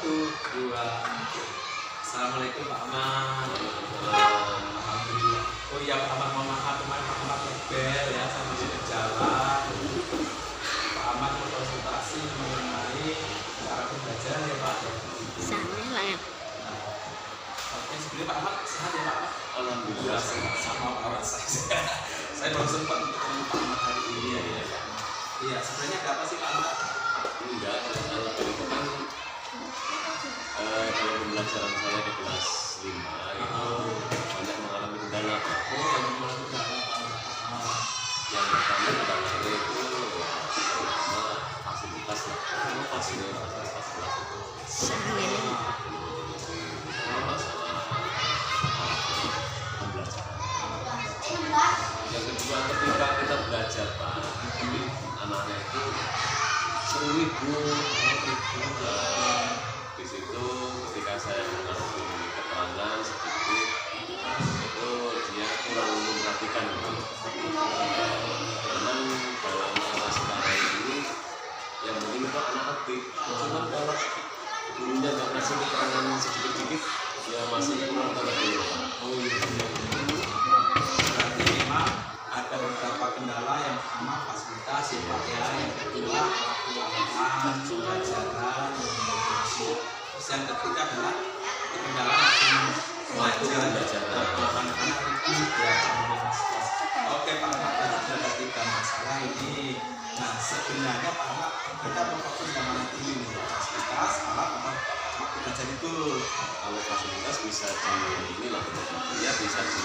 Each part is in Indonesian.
Satu, dua. Assalamualaikum Pak Ahmad. Alhamdulillah. Oh iya Pak Ahmad, mohon maaf kemarin Pak Ahmad ngebel ya sambil di jalan. Pak Ahmad mau konsultasi mengenai cara pembelajaran ya Pak. Sana lah ya. Oke, sebelumnya Pak Ahmad sehat ya Pak Ahmad? Alhamdulillah sehat. Sama Pak Ahmad saya baru sempat untuk ketemu Pak Ahmad hari ini ya. Iya, sebenarnya ada apa sih Pak Ahmad? Enggak, kalau itu kan kalau pembelajaran saya di kelas 5 itu banyak mengalami kendala. Oh, yang mengalami kendala Pak Ahmad. Yang pertama kendalanya itu pertama fasilitas lah. Fasilitas kelas itu Sana. masalah pembelajaran. Yang kedua ketika kita belajar Pak, anak-anak itu sering libur. Di situ ketika saya mengasih keterangan sedikit itu dia kurang memperhatikan memang dalam masa sekarang ini yang penting itu anak aktif, cuma kalau gurunya nggak ngasih keterangan sedikit-sedikit ya masih kurang terlalu. Oh iya. Berarti memang ada beberapa kendala. Yang pertama fasilitas ya Pak ya, yang kedua pengalaman pembelajaran, terus yang ketiga adalah kendala Waktu belajar pembelajaran. anak-anak itu ya. Oke Pak Ahmad, ada 3 masalah ini. Nah sebenarnya Pak Ahmad kita berfokus yang mana dulu nih, fasilitas, alat apa belajar itu? Kalau fasilitas bisa di inilah ya bisa di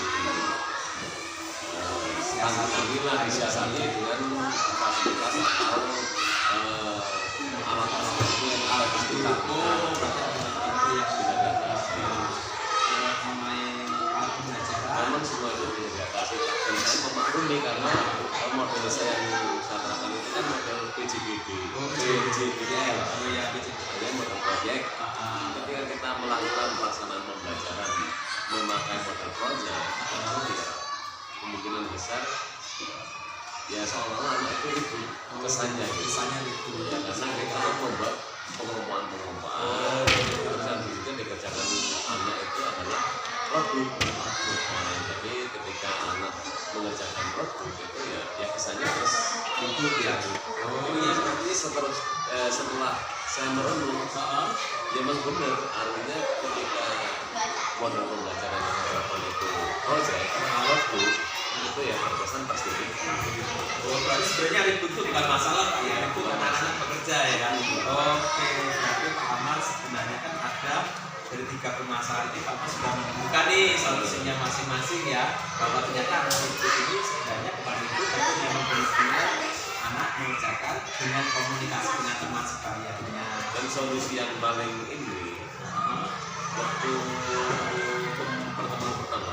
tangani lah, disiasati dengan fasilitas atau alat seperti yang ada di sekitar kita. Berarti ada yang Tidak diatasi. mengenai alat pembelajaran. Memang semua itu tidak diatasi dan saya memaklumi karena model saya yang saya terapkan itu kan model PJBD. PJBD ya ya model proyek. Ketika kita melakukan pelaksanaan pembelajaran memakai model proyek itu ya kemungkinan besar ya seolah-olah anak itu ribut kesannya itu ya karena kita membuat pengelompokan terus yang disitu dikerjakan anak itu adalah produk. Jadi ketika anak mengerjakan produk itu ya kesannya terus ribut ya. Oh iya, seperti setelah saya merenung ya memang benar artinya ketika model pembelajaran yang dilakukan itu project produk itu ya terkesan pasti ribut. Oh berarti sebenarnya ribut itu bukan masalah Pak ya, ribut anak-anak bekerja ya kan. Oke, berarti Pak Ahmad sebenarnya kan ada dari 3 permasalahan ini Pak Ahmad sudah menemukan nih solusinya masing-masing ya, bahwa ternyata anak ribut ini sebenarnya bukan ribut tapi memang benar-benar anak mengerjakan dengan komunikasi dengan teman sekaliannya. Dan solusi yang paling ini waktu pertemuan pertama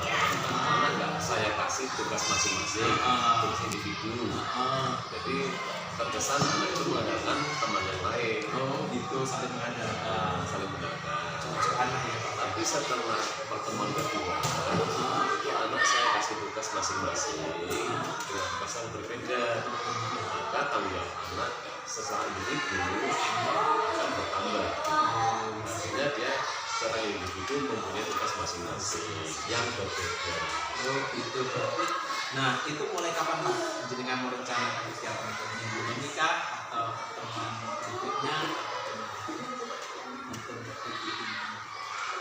anak nggak saya kasih tugas masing-masing tugas individu. Jadi terkesan anak itu mengandalkan teman yang lain. Oh gitu, saling mengandalkan. Saling mengandalkan. Anak ya Pak. Tapi setelah pertemuan kedua itu anak saya kasih tugas masing-masing dengan tugas yang berbeda, maka tanggung jawab anak secara individu akan bertambah. Maksudnya dia secara individu mempunyai tugas masing-masing yang berbeda. Oh gitu berarti. Nah itu mulai kapan Pak? Jenengan merencanakan kegiatan untuk minggu ini kah atau teman berikutnya?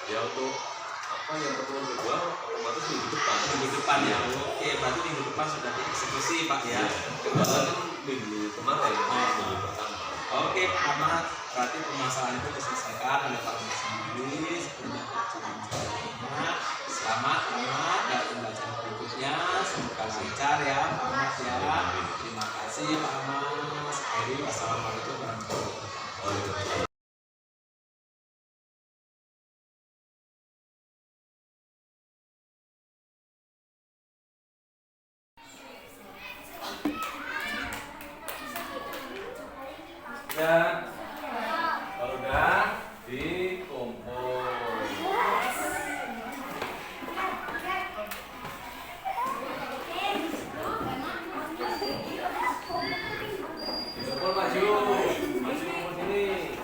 Ya untuk apa yang pertemuan kedua otomatis minggu depan. Minggu depan ya. Oke, berarti minggu depan sudah dieksekusi Pak ya. Kebetulan minggu kemarin minggu pertama. Oke Pak Ahmad, berarti permasalahan itu diselesaikan oleh Pak Ahmad sendiri. Sebenarnya perjalanan selamat Ahmad dalam pembelajaran berikutnya. Semoga lancar ya Pak Ahmad ya. Terima kasih Pak Ahmad. Akhirnya wassalamualaikum warahmatullahi wabarakatuh. Ya, kalau udah dikumpul. Dikumpul maju, maju sini.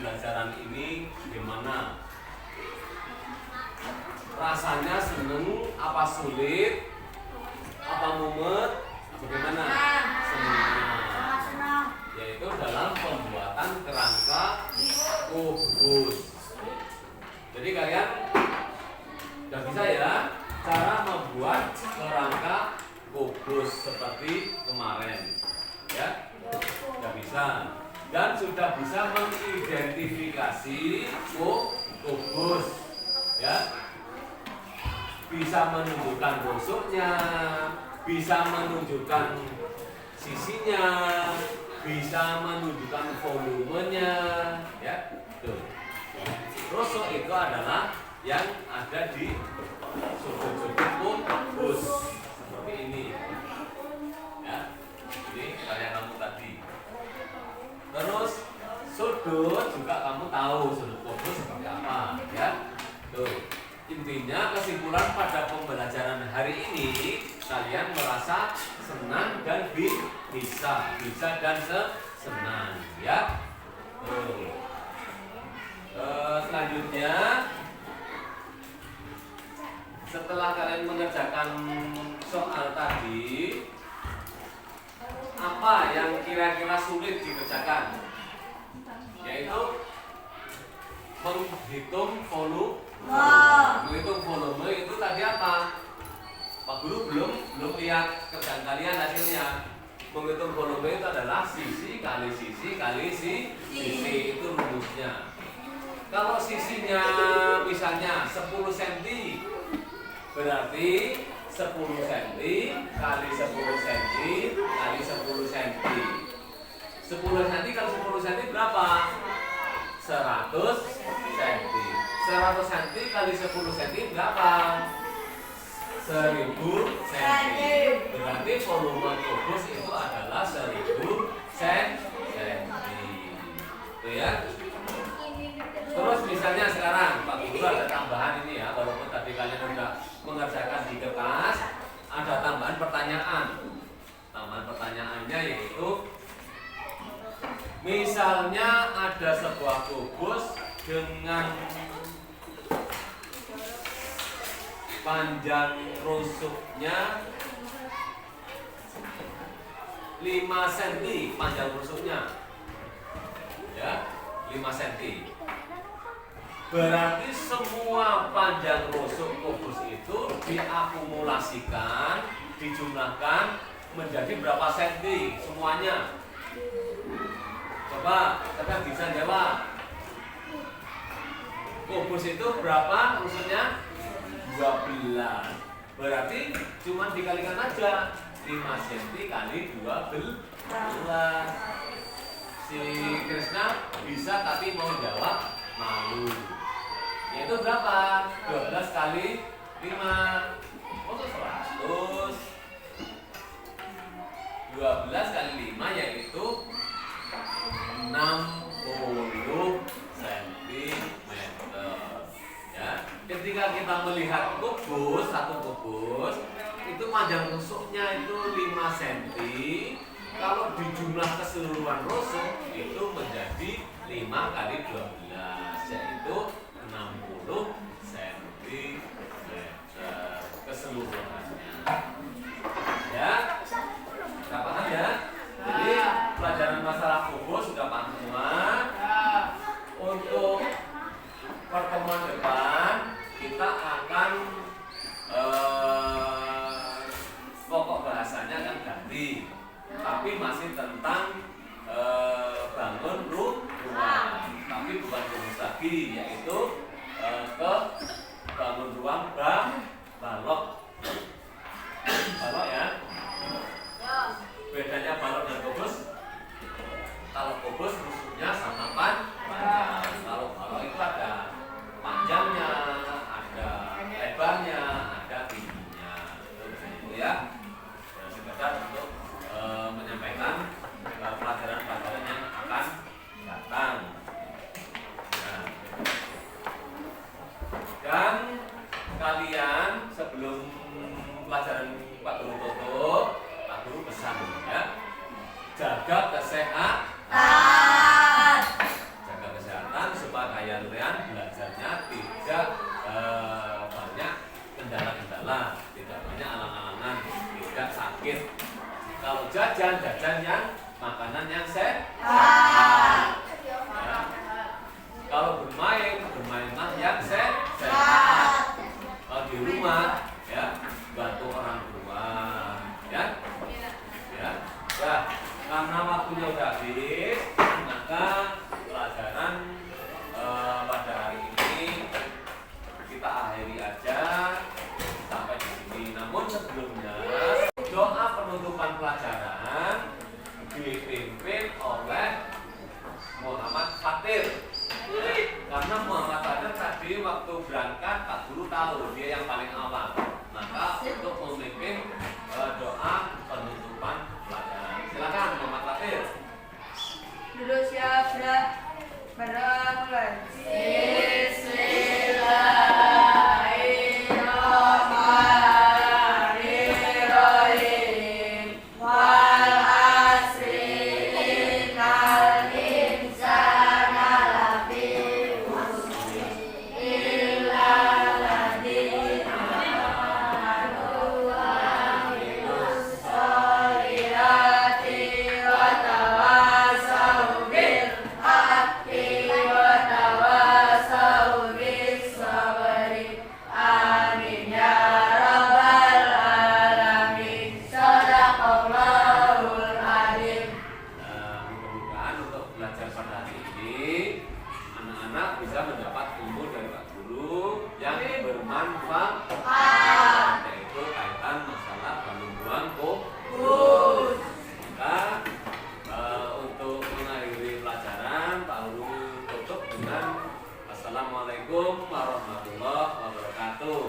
pembelajaran ini gimana? Rasanya seneng apa sulit? Apa mumet? Bagaimana? Senang. Yaitu dalam pembuatan kerangka kubus. Jadi kalian udah bisa ya cara membuat kerangka kubus seperti kemarin, ya? Udah bisa dan sudah bisa mengidentifikasi kubus, ya? Bisa menunjukkan rusuknya, bisa menunjukkan sisinya, bisa menunjukkan volumenya, ya. Tuh. Rusuk itu adalah yang ada di sudut-sudut kubus seperti ini, ya. Ini kayak kamu tadi. Terus sudut juga kamu tahu sudut kubus seperti apa, ya. Tuh. Intinya kesimpulan pada pembelajaran hari ini kalian merasa senang dan bisa dan senang, ya. Selanjutnya setelah kalian mengerjakan soal tadi, apa yang kira-kira sulit dikerjakan? Yaitu menghitung volume. Menghitung volume itu tadi apa? Pak Guru belum lihat kerjaan kalian hasilnya. Menghitung volume itu adalah sisi kali sisi kali sisi, itu rumusnya. Kalau sisinya misalnya 10 cm, berarti 10 cm kali 10 cm kali 10 cm. 10 cm kali 10 cm berapa? 100 cm. 100 cm kali 10 cm berapa? 1000 cm. Berarti volume kubus itu adalah 1000 cm. Itu ya. Terus misalnya sekarang Pak Guru ada tambahan ini ya, walaupun tadi kalian sudah mengerjakan di kertas, ada tambahan pertanyaan. Tambahan pertanyaannya yaitu misalnya ada sebuah kubus dengan panjang rusuknya 5 cm, panjang rusuknya ya 5 cm. Berarti semua panjang rusuk kubus itu diakumulasikan, dijumlahkan menjadi berapa senti semuanya? Coba bisa jawab. Kubus itu berapa rusuknya? 12. Berarti cuma dikalikan aja 5 cm kali 12. Si Krisna bisa tapi mau jawab malu. Yaitu berapa? 12 kali 5 untuk 100. 12 kali 5 yaitu 60 cm. Ya, ketika kita melihat kubus, satu kubus itu panjang rusuknya itu 5 cm. Kalau dijumlah keseluruhan rusuk itu menjadi 5 kali 12 yaitu 60 cm keseluruhannya. Ya, dapatkan ya. Jadi pelajaran masalah kubus sudah paham semua. Untuk pertemuan depan kita akan pokok bahasanya akan ganti, tapi masih tentang bangun ruang, tapi bukan rumus lagi, yaitu ke bangun ruang balok ya. Bedanya balok dan kubus, kalau kubus rusuknya sama panjang, kalau balok itu ada panjangnya, ada lebarnya, ada tingginya, itu ya. Sekedar untuk menyampaikan pelajaran-pelajaran yang akan datang. Nah, kalian belajarnya tidak banyak kendala-kendala, tidak banyak alang-alangan, tidak sakit. Kalau jajan yang makanan yang sehat. Ya. Kalau bermainlah yang sehat. Kalau di rumah, ya bantu orang tua, ya. Karena waktunya udah habis, maka pelajaran pada hari ini kita akhiri aja sampai di sini. Namun sebelumnya doa penutupan pelajaran dipimpin oleh Muhammad Fatir. Karena Muhammad Fatir tadi waktu berangkat 40 tahun, dia yang paling awal. Maka untuk memimpin doa penutupan pelajaran. Silakan Muhammad Fatir. Dulu siapa? Barang Assalamualaikum warahmatullahi wabarakatuh.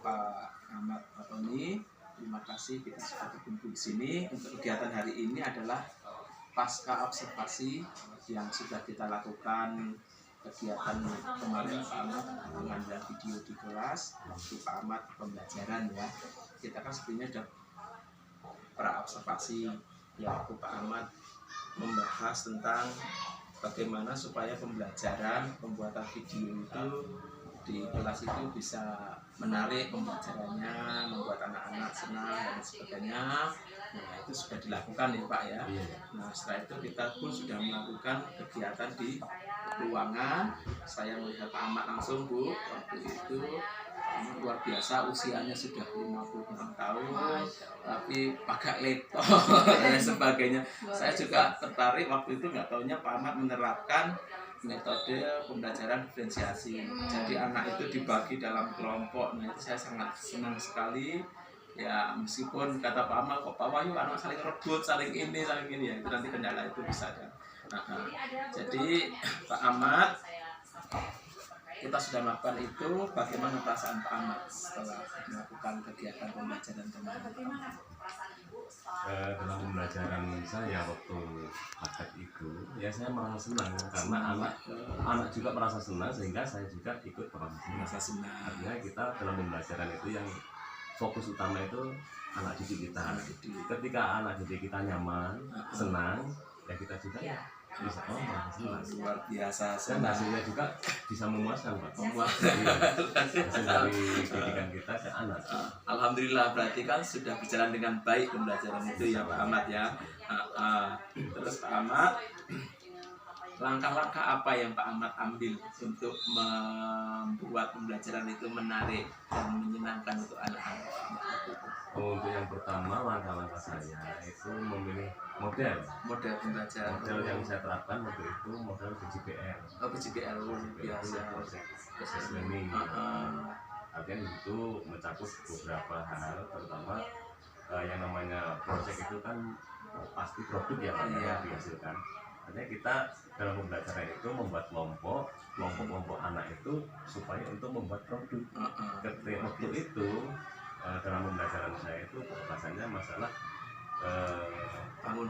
Pak Ahmad Fatoni, terima kasih kita sudah berkumpul di sini. Untuk kegiatan hari ini adalah pasca observasi yang sudah kita lakukan. Kegiatan kemarin Pak Ahmad mengambil video di kelas waktu Pak Ahmad pembelajaran, ya. Kita kan sebenarnya sudah pra observasi ya, waktu Pak Ahmad membahas tentang bagaimana supaya pembelajaran pembuatan video itu di kelas itu bisa menarik pembelajarannya, membuat anak-anak senang dan sebagainya. Nah, itu sudah dilakukan ya Pak ya. Nah, setelah itu kita pun sudah melakukan kegiatan di ruangan. Saya melihat Pak Ahmad langsung, Bu, waktu itu Pak Ahmad luar biasa, usianya sudah 56 tahun, tapi pakai laptop dan sebagainya. Saya juga tertarik waktu itu, nggak taunya Pak Ahmad menerapkan metode pembelajaran diferensiasi. Jadi anak itu dibagi dalam kelompok. Nah, itu saya sangat senang sekali. Ya, meskipun kata Pak Ahmad, kok Pak Wahyu anak saling rebut, saling ini ya, itu nanti kendala itu bisa ada. Jadi Pak Ahmad, kita sudah melakukan itu. Bagaimana perasaan Pak Ahmad setelah melakukan kegiatan pembelajaran kemarin? Dalam pembelajaran saya waktu akad itu, ya saya merasa senang karena anak juga merasa senang, sehingga saya juga ikut merasa senang. Artinya kita dalam pembelajaran itu yang fokus utama itu anak didik kita. Ketika anak didik kita nyaman, senang, ya kita juga ya bisa merasa senang. Luar biasa Dan senang. hasilnya juga bisa memuaskan, Pak. Memuaskan. Hasil dari didikan kita ke anak. Alhamdulillah, berarti kan sudah berjalan dengan baik pembelajaran itu ya Pak Ahmad ya. Terus Pak Ahmad, langkah-langkah apa yang Pak Ahmad ambil untuk membuat pembelajaran itu menarik dan menyenangkan untuk anak-anak Pak Ahmad waktu itu? Untuk yang pertama, langkah-langkah saya itu memilih model Pembelajaran. model yang saya terapkan waktu itu model PJPL. PJPL luar biasa. Proses learning. Artinya itu mencakup beberapa hal, terutama yang namanya project itu kan pasti produk ya Pak, yang dihasilkan. Artinya kita dalam pembelajaran itu membuat kelompok anak itu supaya untuk membuat produk. Ketika waktu itu dalam pembelajaran saya itu bahasanya masalah bangun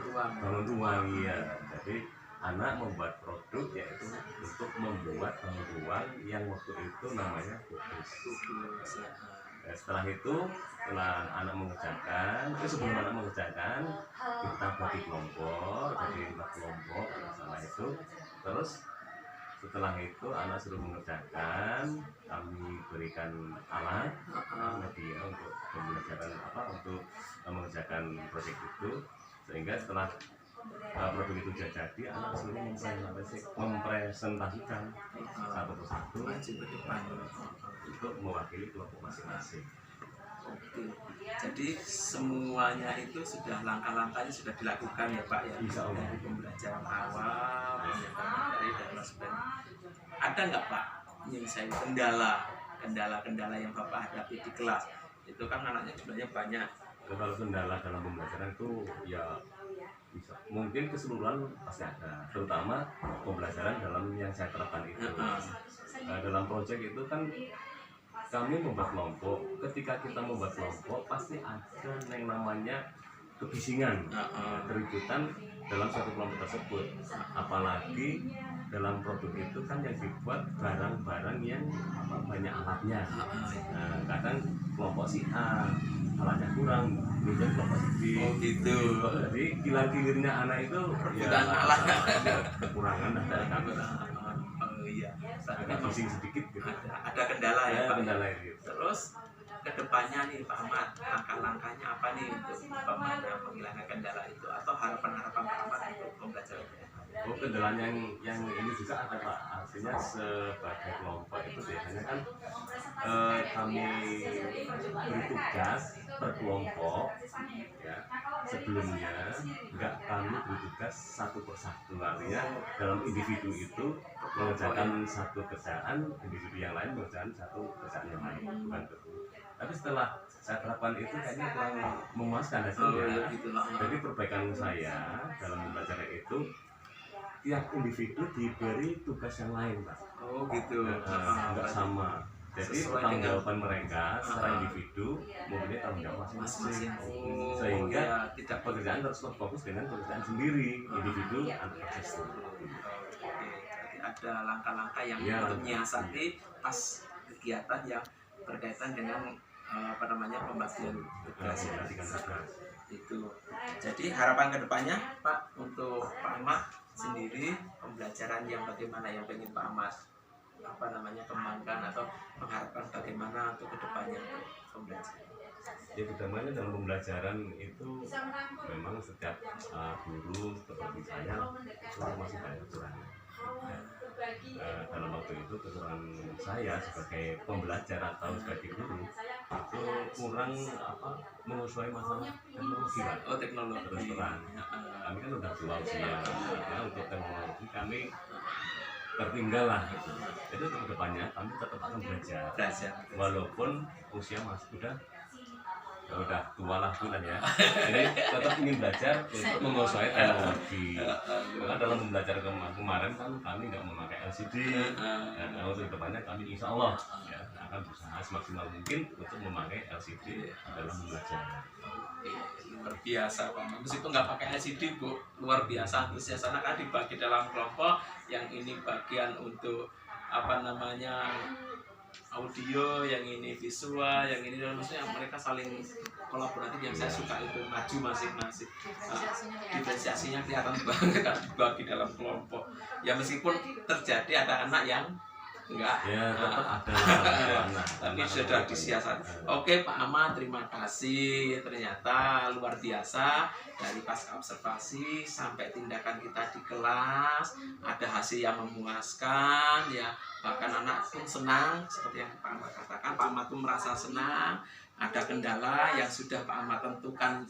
ruang ya. Jadi anak membuat produk yaitu untuk memberi membuat ruang yang waktu itu namanya fokus. Setelah itu, setelah anak mengerjakan, sebelum anak mengerjakan, kita bagi kelompok, jadi 4 kelompok, masalah itu. Terus setelah itu anak suruh mengerjakan, kami berikan alat, media untuk pembelajaran untuk mengerjakan proyek itu, sehingga setelah produk itu sudah jadi, anak suruh mempresentasikan satu persatu untuk mewakili kelompok masing-masing. Oke, jadi semuanya itu sudah langkah-langkahnya sudah dilakukan ya Pak ya. Insya Allah. Dari pembelajaran awal, penyiapan materi dan lain sebagainya. Ada nggak Pak yang saya kendala yang Bapak hadapi di kelas? Itu kan anaknya jumlahnya banyak. Kalau kendala dalam pembelajaran itu ya bisa, mungkin keseluruhan pasti ada, terutama pembelajaran dalam yang saya terapkan itu. Dalam proyek itu kan kami membuat kelompok. Ketika kita membuat kelompok pasti ada yang namanya kebisingan, keributan dalam satu kelompok tersebut. Apalagi dalam produk itu kan yang dibuat barang-barang yang banyak alatnya. Kadang kelompok si A alatnya kurang, kemudian kelompok si B. Oh gitu. Jadi kilar-kilirnya anak itu Rebutan alat. ada kekurangan dari kami. Oh iya. Agak bising sedikit gitu. Ada kendala ya Pak. Kendala itu. Terus kedepannya nih Pak Ahmad, langkah-langkahnya apa nih untuk Pak Ahmad dalam menghilangkan kendala itu, atau harapan-harapan Pak Ahmad untuk pembelajaran? Oh, kendalanya yang ini juga ada Pak. Artinya sebagai kelompok itu biasanya kan kami beri tugas per kelompok ya. Sebelumnya enggak kami beri tugas satu persatu, artinya dalam individu itu mengerjakan satu kerjaan, individu yang lain mengerjakan satu kerjaan yang lain, bukan begitu. Tapi setelah saya terapkan itu kayaknya kurang memuaskan hasilnya. Jadi perbaikan saya dalam pembelajaran itu, tiap individu diberi tugas yang lain Pak. Oh gitu. Enggak sama. Jadi Sesuai tanggung dengan- jawaban mereka secara individu mempunyai tanggung jawab masing-masing. Oh, Sehingga ya, tidak pekerjaan harus fokus dengan pekerjaan sendiri, individu antar proses. Jadi ada langkah-langkah yang Ya, untuk menyiasati pas kegiatan yang berkaitan dengan pembagian tugas ya. Itu. Jadi harapan kedepannya Pak untuk Pak Ahmad sendiri, pembelajaran yang bagaimana yang pengen Pak Ahmad kembangkan atau mengharapkan bagaimana untuk kedepannya untuk pembelajaran. Ya pertamanya dalam pembelajaran itu memang setiap guru seperti saya itu masih banyak kekurangan. Dalam waktu itu kekurangan saya sebagai pembelajar atau sebagai guru itu kurang menyesuaikan masalah teknologi Pak. Oh teknologi. Terus terang kami kan udah tua usia ya, untuk teknologi kami tertinggal lah gitu. Jadi untuk kedepannya kami tetap akan belajar walaupun usia masih udah tua lah bulan ya. Jadi tetap ingin belajar untuk menguasai teknologi. Karena dalam pembelajaran kemarin kan kami nggak memakai LCD. Dan untuk kedepannya kami insya Allah ya, akan berusaha semaksimal mungkin untuk memakai LCD dalam belajar. Luar biasa Pak. Meskipun nggak pakai LCD Bu, luar biasa antusias anak kan dibagi dalam kelompok. Yang ini bagian untuk audio, yang ini visual, yang ini maksudnya mereka saling kolaboratif. Yang saya suka itu maju masing-masing. Diferensiasinya kelihatan banget kan dibagi dalam kelompok. Ya meskipun terjadi ada anak yang enggak, Ya tetap ada anak. tapi sudah disiasat. Oke Pak Ahmad, terima kasih. Ternyata luar biasa dari pasca observasi sampai tindakan kita di kelas ada hasil yang memuaskan ya. Bahkan anak pun senang seperti yang Pak Ahmad katakan. Pak Ahmad pun merasa senang. Ada kendala yang sudah Pak Ahmad tentukan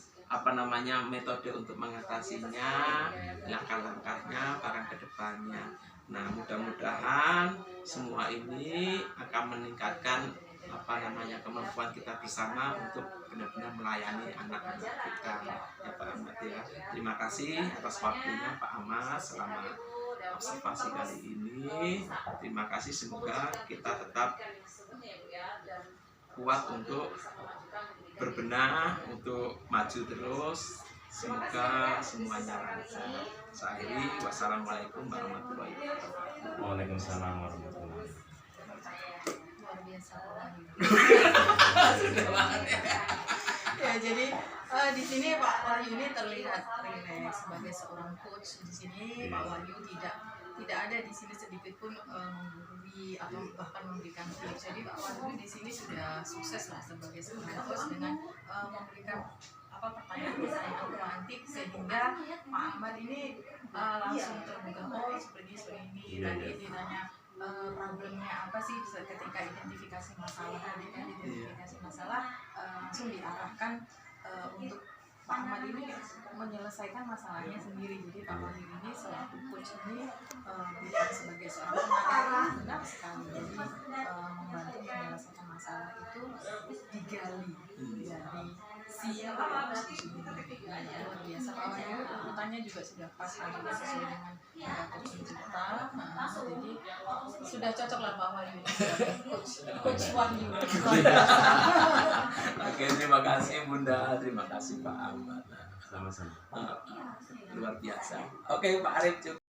metode untuk mengatasinya, langkah-langkahnya bahkan ke depannya. Nah, mudah-mudahan semua ini akan meningkatkan kemampuan kita bersama untuk benar-benar melayani anak-anak kita ya Pak Ahmad ya. Terima kasih atas waktunya Pak Ahmad selama observasi kali ini. Terima kasih, semoga kita tetap kuat untuk berbenah, untuk maju terus Semoga semuanya lancar. Saya akhiri, wassalamualaikum warahmatullahi wabarakatuh. Waalaikumsalam warahmatullahi wabarakatuh. Luar biasa ya, jadi di sini Pak Wahyu ini terlihat rileks sebagai seorang coach. Di sini Pak Wahyu tidak ada di sini sedikit pun menggurui atau bahkan memberikan tips. Jadi Pak Wahyu di sini sudah sukses lah sebagai seorang coach dengan memberikan pertanyaan-pertanyaan romantik sehingga Pak Ahmad ini langsung terbuka, oh seperti ini. Tadi ditanya problemnya apa sih ketika identifikasi masalah, langsung diarahkan untuk Pak Ahmad ini menyelesaikan masalahnya sendiri. Jadi Pak Wahyu ini selaku coach ini bukan sebagai seorang pengajar, benar sekali. Jadi membantu menyelesaikan masalah itu digali dari luar biasa. Pak Wahyu urutannya juga sudah pas, juga sesuai dengan coaching kita. Jadi sudah cocok lah Pak Wahyu ini sebagai coach Wahyu. Oke, terima kasih Bunda, terima kasih Pak Ahmad. Sama-sama. Luar biasa. Oke Pak Arif, cukup.